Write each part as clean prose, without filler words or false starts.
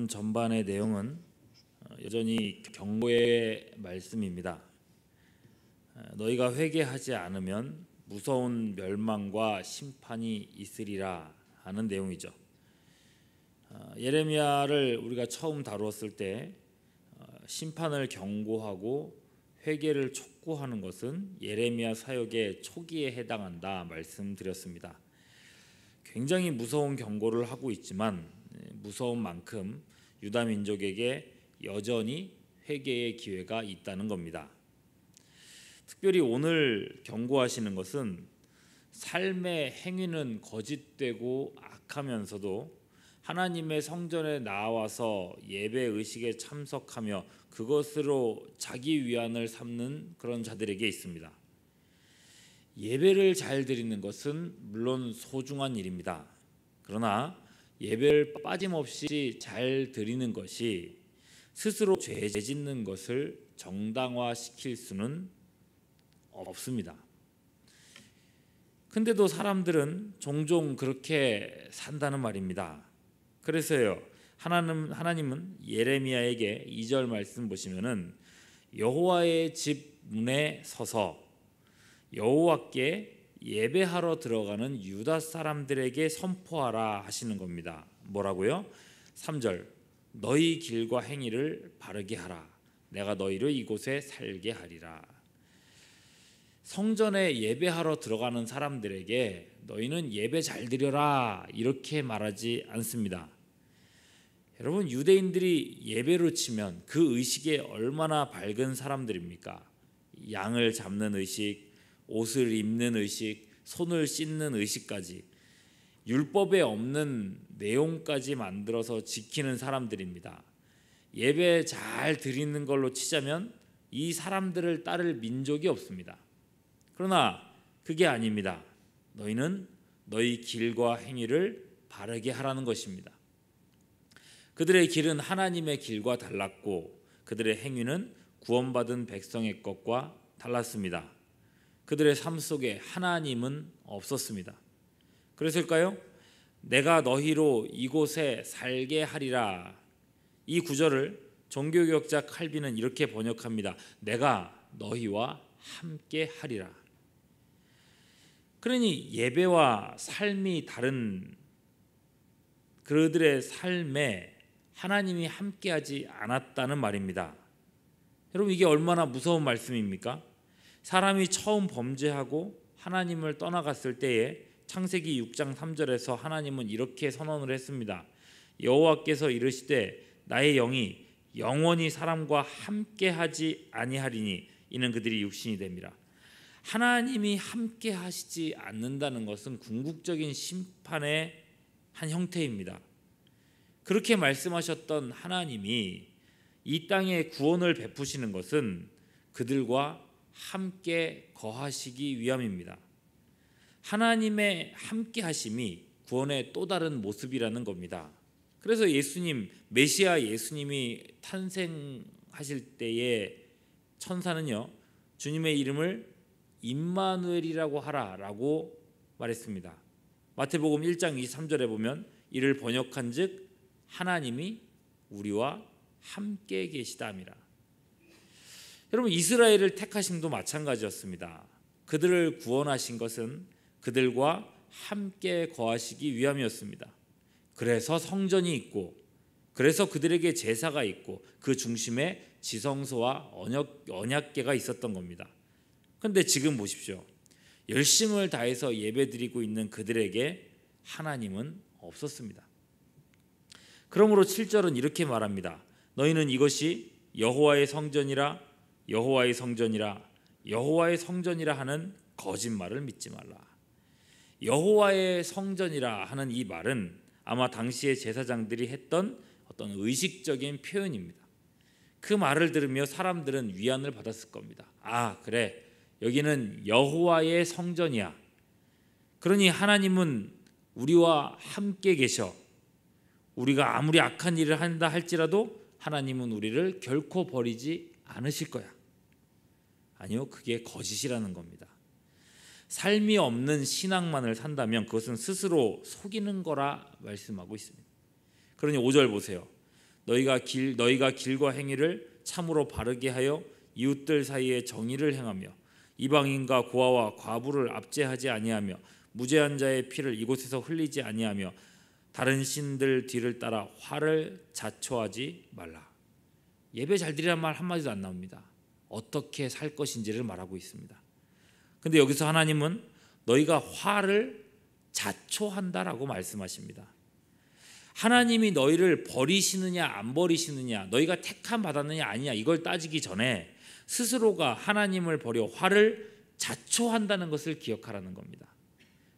말씀 전반의 내용은 여전히 경고의 말씀입니다. 너희가 회개하지 않으면 무서운 멸망과 심판이 있으리라 하는 내용이죠. 예레미야를 우리가 처음 다루었을 때 심판을 경고하고 회개를 촉구하는 것은 예레미야 사역의 초기에 해당한다 말씀드렸습니다. 굉장히 무서운 경고를 하고 있지만 무서운 만큼 유다 민족에게 여전히 회개의 기회가 있다는 겁니다. 특별히 오늘 경고하시는 것은 삶의 행위는 거짓되고 악하면서도 하나님의 성전에 나와서 예배 의식에 참석하며 그것으로 자기 위안을 삼는 그런 자들에게 있습니다. 예배를 잘 드리는 것은 물론 소중한 일입니다. 그러나 예배를 빠짐없이 잘 드리는 것이 스스로 죄 짓는 것을 정당화시킬 수는 없습니다. 근데도 사람들은 종종 그렇게 산다는 말입니다. 그래서요, 하나님은 예레미야에게 2절 말씀 보시면은 여호와의 집 문에 서서 여호와께 예배하러 들어가는 유다 사람들에게 선포하라 하시는 겁니다. 뭐라고요? 3절 너희 길과 행위를 바르게 하라. 내가 너희를 이곳에 살게 하리라. 성전에 예배하러 들어가는 사람들에게 너희는 예배 잘 드려라 이렇게 말하지 않습니다. 여러분, 유대인들이 예배로 치면 그 의식에 얼마나 밝은 사람들입니까? 양을 잡는 의식, 옷을 입는 의식, 손을 씻는 의식까지 율법에 없는 내용까지 만들어서 지키는 사람들입니다. 예배 잘 드리는 걸로 치자면 이 사람들을 따를 민족이 없습니다. 그러나 그게 아닙니다. 너희는 너희 길과 행위를 바르게 하라는 것입니다. 그들의 길은 하나님의 길과 달랐고 그들의 행위는 구원받은 백성의 것과 달랐습니다. 그들의 삶 속에 하나님은 없었습니다. 그래서일까요? 내가 너희로 이곳에 살게 하리라. 이 구절을 종교개혁자 칼빈은 이렇게 번역합니다. 내가 너희와 함께 하리라. 그러니 예배와 삶이 다른 그들의 삶에 하나님이 함께하지 않았다는 말입니다. 여러분, 이게 얼마나 무서운 말씀입니까? 사람이 처음 범죄하고 하나님을 떠나갔을 때에 창세기 6장 3절에서 하나님은 이렇게 선언을 했습니다. 여호와께서 이르시되 나의 영이 영원히 사람과 함께하지 아니하리니 이는 그들이 육신이 됨이라. 하나님이 함께하시지 않는다는 것은 궁극적인 심판의 한 형태입니다. 그렇게 말씀하셨던 하나님이 이 땅에 구원을 베푸시는 것은 그들과 함께 거하시기 위함입니다. 하나님의 함께하심이 구원의 또 다른 모습이라는 겁니다. 그래서 예수님, 메시아 예수님이 탄생하실 때에 천사는요, 주님의 이름을 임마누엘이라고 하라라고 말했습니다. 마태복음 1장 23절에 보면 이를 번역한즉 하나님이 우리와 함께 계시다미라. 여러분, 이스라엘을 택하심도 마찬가지였습니다. 그들을 구원하신 것은 그들과 함께 거하시기 위함이었습니다. 그래서 성전이 있고 그래서 그들에게 제사가 있고 그 중심에 지성소와 언약궤가 있었던 겁니다. 그런데 지금 보십시오. 열심을 다해서 예배드리고 있는 그들에게 하나님은 없었습니다. 그러므로 7절은 이렇게 말합니다. 너희는 이것이 여호와의 성전이라 여호와의 성전이라 여호와의 성전이라 하는 거짓말을 믿지 말라. 여호와의 성전이라 하는 이 말은 아마 당시의 제사장들이 했던 어떤 의식적인 표현입니다. 그 말을 들으며 사람들은 위안을 받았을 겁니다. 아, 그래, 여기는 여호와의 성전이야. 그러니 하나님은 우리와 함께 계셔. 우리가 아무리 악한 일을 한다 할지라도 하나님은 우리를 결코 버리지 않으실 거야. 아니요, 그게 거짓이라는 겁니다. 삶이 없는 신앙만을 산다면 그것은 스스로 속이는 거라 말씀하고 있습니다. 그러니 5절 보세요. 너희가 길과 행위를 참으로 바르게 하여 이웃들 사이에 정의를 행하며 이방인과 고아와 과부를 압제하지 아니하며 무죄한 자의 피를 이곳에서 흘리지 아니하며 다른 신들 뒤를 따라 화를 자초하지 말라. 예배 잘 드리란 말 한마디도 안 나옵니다. 어떻게 살 것인지를 말하고 있습니다. 근데 여기서 하나님은 너희가 화를 자초한다라고 말씀하십니다. 하나님이 너희를 버리시느냐 안 버리시느냐, 너희가 택함 받았느냐 아니냐, 이걸 따지기 전에 스스로가 하나님을 버려 화를 자초한다는 것을 기억하라는 겁니다.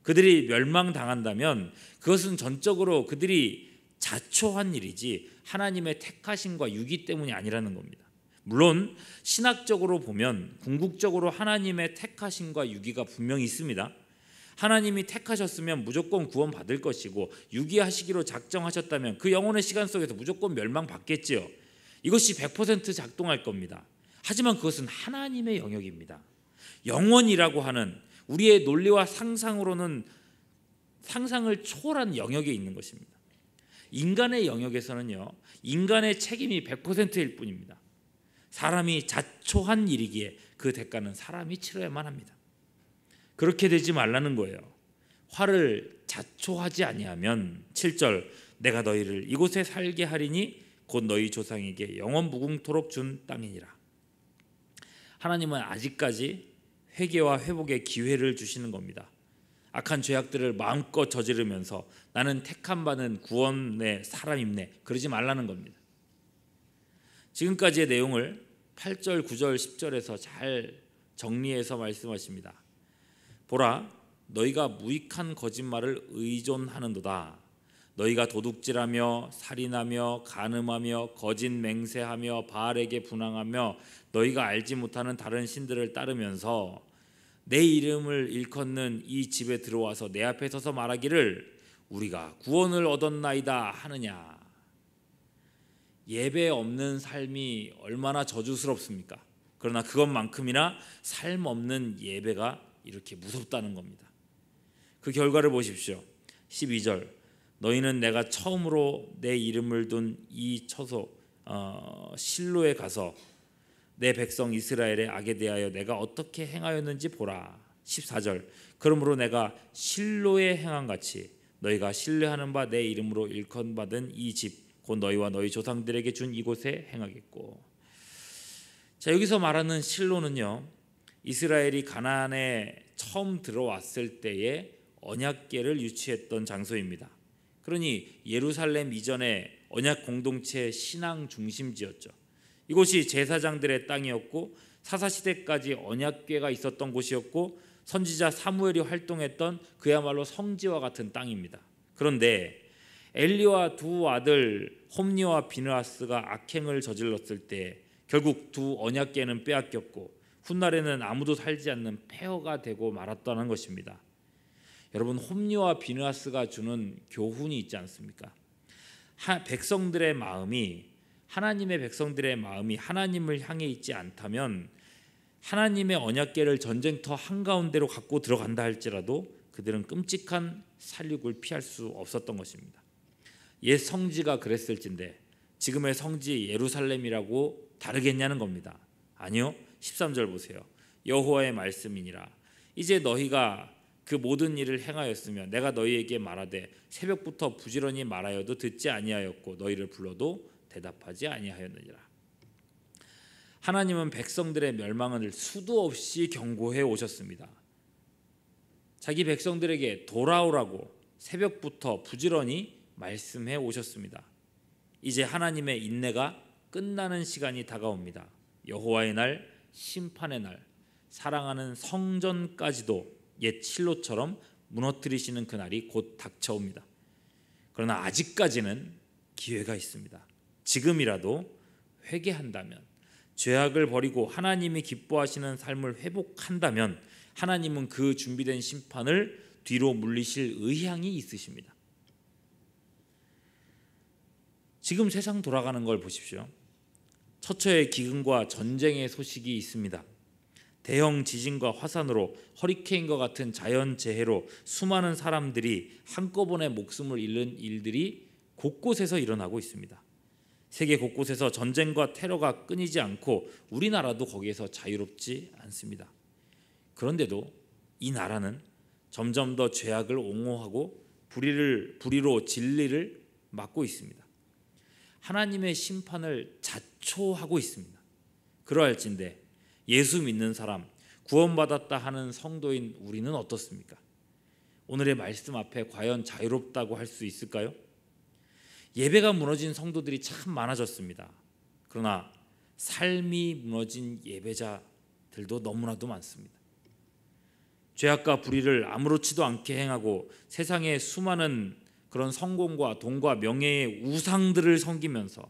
그들이 멸망당한다면 그것은 전적으로 그들이 자초한 일이지 하나님의 택하심과 유기 때문이 아니라는 겁니다. 물론 신학적으로 보면 궁극적으로 하나님의 택하심과 유기가 분명히 있습니다. 하나님이 택하셨으면 무조건 구원받을 것이고 유기하시기로 작정하셨다면 그 영혼의 시간 속에서 무조건 멸망받겠지요. 이것이 100% 작동할 겁니다. 하지만 그것은 하나님의 영역입니다. 영원이라고 하는 우리의 논리와 상상으로는 상상을 초월한 영역에 있는 것입니다. 인간의 영역에서는요, 인간의 책임이 100%일 뿐입니다. 사람이 자초한 일이기에 그 대가는 사람이 치러야만 합니다. 그렇게 되지 말라는 거예요. 화를 자초하지 아니하면 7절 내가 너희를 이곳에 살게 하리니 곧 너희 조상에게 영원 무궁토록 준 땅이니라. 하나님은 아직까지 회개와 회복의 기회를 주시는 겁니다. 악한 죄악들을 마음껏 저지르면서 나는 택함 받은 구원의 사람임네, 그러지 말라는 겁니다. 지금까지의 내용을 8절, 9절, 10절에서 잘 정리해서 말씀하십니다. 보라, 너희가 무익한 거짓말을 의존하는도다. 너희가 도둑질하며 살인하며 간음하며 거짓 맹세하며 바알에게 분향하며 너희가 알지 못하는 다른 신들을 따르면서 내 이름을 일컫는 이 집에 들어와서 내 앞에 서서 말하기를 우리가 구원을 얻었나이다 하느냐. 예배 없는 삶이 얼마나 저주스럽습니까? 그러나 그것만큼이나 삶 없는 예배가 이렇게 무섭다는 겁니다. 그 결과를 보십시오. 12절 너희는 내가 처음으로 내 이름을 둔 이 처소 실로에 가서 내 백성 이스라엘의 악에 대하여 내가 어떻게 행하였는지 보라. 14절 그러므로 내가 실로에 행한 같이 너희가 신뢰하는 바 내 이름으로 일컬받은 이 집 곧 너희와 너희 조상들에게 준 이곳에 행하겠고. 자, 여기서 말하는 실로는요, 이스라엘이 가나안에 처음 들어왔을 때에 언약궤를 유치했던 장소입니다. 그러니 예루살렘 이전에 언약 공동체의 신앙 중심지였죠. 이곳이 제사장들의 땅이었고 사사시대까지 언약궤가 있었던 곳이었고 선지자 사무엘이 활동했던 그야말로 성지와 같은 땅입니다. 그런데 엘리와 두 아들 홈니와 비느하스가 악행을 저질렀을 때 결국 두 언약궤는 빼앗겼고 훗날에는 아무도 살지 않는 폐허가 되고 말았다는 것입니다. 여러분, 홈니와 비느하스가 주는 교훈이 있지 않습니까? 백성들의 마음이, 하나님의 백성들의 마음이 하나님을 향해 있지 않다면 하나님의 언약궤를 전쟁터 한가운데로 갖고 들어간다 할지라도 그들은 끔찍한 살육을 피할 수 없었던 것입니다. 옛 성지가 그랬을진데 지금의 성지 예루살렘이라고 다르겠냐는 겁니다. 아니요. 13절 보세요. 여호와의 말씀이니라. 이제 너희가 그 모든 일을 행하였으며 내가 너희에게 말하되 새벽부터 부지런히 말하여도 듣지 아니하였고 너희를 불러도 대답하지 아니하였느니라. 하나님은 백성들의 멸망을 수도 없이 경고해 오셨습니다. 자기 백성들에게 돌아오라고 새벽부터 부지런히 말씀해 오셨습니다. 이제 하나님의 인내가 끝나는 시간이 다가옵니다. 여호와의 날, 심판의 날, 사랑하는 성전까지도 옛 실로처럼 무너뜨리시는 그날이 곧 닥쳐옵니다. 그러나 아직까지는 기회가 있습니다. 지금이라도 회개한다면, 죄악을 버리고 하나님이 기뻐하시는 삶을 회복한다면 하나님은 그 준비된 심판을 뒤로 물리실 의향이 있으십니다. 지금 세상 돌아가는 걸 보십시오. 처처의 기근과 전쟁의 소식이 있습니다. 대형 지진과 화산으로 허리케인과 같은 자연재해로 수많은 사람들이 한꺼번에 목숨을 잃는 일들이 곳곳에서 일어나고 있습니다. 세계 곳곳에서 전쟁과 테러가 끊이지 않고 우리나라도 거기에서 자유롭지 않습니다. 그런데도 이 나라는 점점 더 죄악을 옹호하고 불의로 진리를 막고 있습니다. 하나님의 심판을 자초하고 있습니다. 그러할진대 예수 믿는 사람, 구원받았다 하는 성도인 우리는 어떻습니까? 오늘의 말씀 앞에 과연 자유롭다고 할 수 있을까요? 예배가 무너진 성도들이 참 많아졌습니다. 그러나 삶이 무너진 예배자들도 너무나도 많습니다. 죄악과 불의를 아무렇지도 않게 행하고 세상의 수많은 그런 성공과 돈과 명예의 우상들을 섬기면서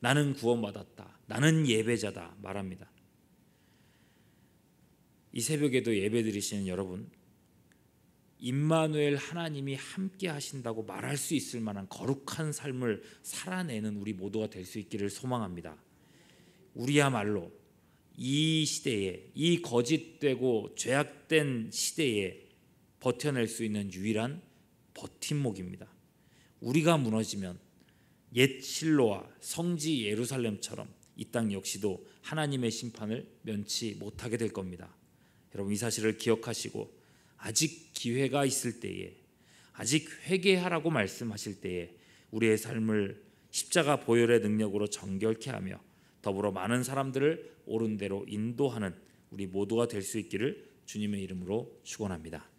나는 구원받았다, 나는 예배자다 말합니다. 이 새벽에도 예배드리시는 여러분, 임마누엘 하나님이 함께 하신다고 말할 수 있을 만한 거룩한 삶을 살아내는 우리 모두가 될 수 있기를 소망합니다. 우리야말로 이 시대에, 이 거짓되고 죄악된 시대에 버텨낼 수 있는 유일한 버팀목입니다. 우리가 무너지면 옛 실로와 성지 예루살렘처럼 이 땅 역시도 하나님의 심판을 면치 못하게 될 겁니다. 여러분, 이 사실을 기억하시고 아직 기회가 있을 때에, 아직 회개하라고 말씀하실 때에 우리의 삶을 십자가 보혈의 능력으로 정결케 하며 더불어 많은 사람들을 옳은 대로 인도하는 우리 모두가 될 수 있기를 주님의 이름으로 축원합니다.